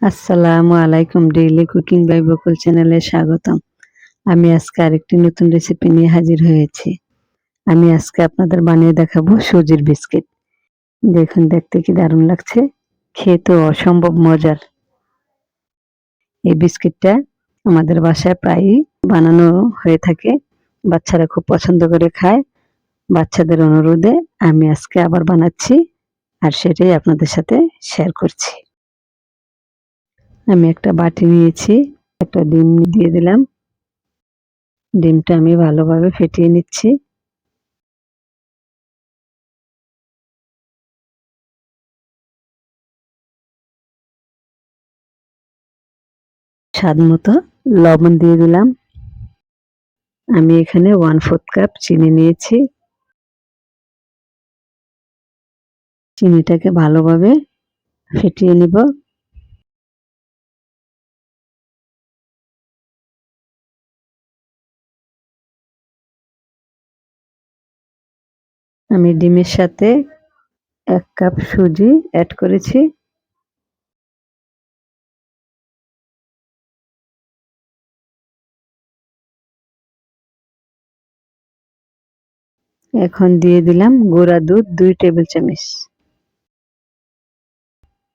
আসসালামু আলাইকুম। Daily cooking by বকুল চ্যানেলে স্বাগতম। আমি আজকে আরেকটি নতুন রেসিপি নিয়ে হাজির হয়েছি। আমি আজকে আপনাদের বানিয়ে দেখাবো সুজির বিস্কিট। দেখুন দেখতে কি দারুণ লাগছে, খেতেও অসম্ভব মজার। এই বিস্কিটটা আমাদের বাসায় প্রায়ই বানানো হয়ে থাকে, বাচ্চারা খুব পছন্দ করে খায়। বাচ্চাদের অনুরোধে আমি আজকে আবার বানাচ্ছি, আর সেটাই আপনাদের সাথে শেয়ার করছি। আমি একটা বাটি নিয়েছি, একটা ডিম দিয়ে দিলাম। ডিমটা আমি ভালোভাবে ফেটিয়ে নিচ্ছি। স্বাদ মতো লবণ দিয়ে দিলাম। আমি এখানে 1/4 কাপ চিনি নিয়েছি। চিনিটাকে ভালোভাবে ফেটিয়ে নিব। আমি ডিমের সাথে 1 কাপ সুজি অ্যাড করেছি। এখন দিয়ে দিলাম গুঁড়া দুধ 2 টেবিল চামচ।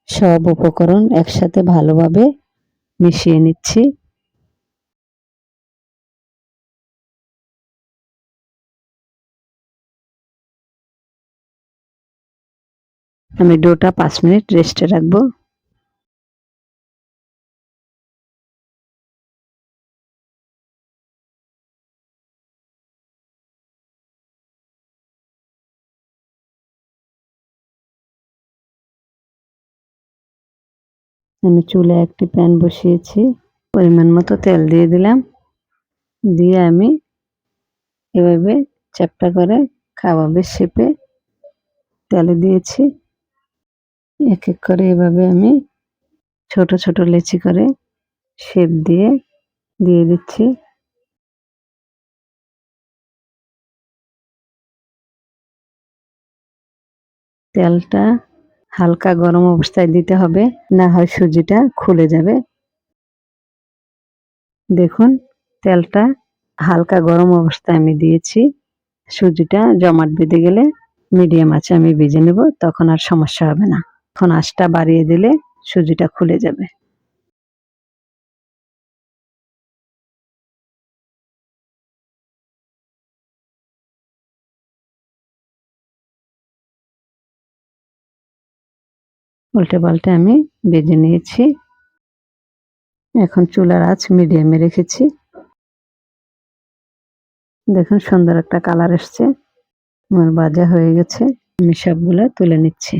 সব উপকরণ একসাথে ভালোভাবে মিশিয়ে নিচ্ছি। আমি ডোটা 5 মিনিট রেস্টে রাখবো। আমি চুলায় একটি প্যান বসিয়েছি, পরিমাণ মতো তেল দিয়ে দিলাম। দিয়ে আমি এভাবে চ্যাপ্টা করে কাবাবের শেপে তেলে দিয়েছি। এক এক করে এভাবে আমি ছোট ছোট লেচি করে শেপ দিয়ে দিয়ে দিচ্ছি। তেলটা হালকা গরম অবস্থায় দিতে হবে, না হয় সুজিটা খুলে যাবে। দেখুন তেলটা হালকা গরম অবস্থায় আমি দিয়েছি। সুজিটা জমাট বেঁধে গেলে মিডিয়াম আঁচে আমি ভেজে নেব, তখন আর সমস্যা হবে না। এখন আঁচটা বাড়িয়ে দিলে সুজিটা খুলে যাবে। উল্টে পাল্টে আমি ভেজে নিয়েছি। এখন চুলার আঁচ মিডিয়ামে রেখেছি। দেখুন সুন্দর একটা কালার এসছে। আমার ভাজা হয়ে গেছে, আমি সবগুলো তুলে নিচ্ছি।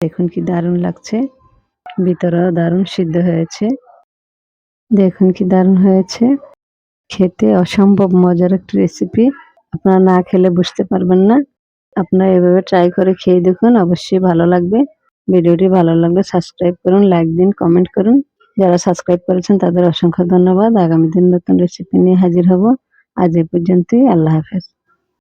দেখুন কি দারুণ লাগছে, ভিতরেও দারুণ সিদ্ধ হয়েছে। দেখুন কি দারুণ হয়েছে, খেতে অসম্ভব মজার একটা রেসিপি। আপনারা না খেলে বুঝতে পারবেন না। আপনারা এভাবে ট্রাই করে খেয়ে দেখুন, অবশ্যই ভালো লাগবে। ভিডিওটি ভালো লাগলে সাবস্ক্রাইব করুন, লাইক দিন, কমেন্ট করুন। যারা সাবস্ক্রাইব করেছেন তাদের অসংখ্য ধন্যবাদ। আগামী দিন নতুন রেসিপি নিয়ে হাজির হব। আজ এই পর্যন্তই। আল্লাহ হাফেজ।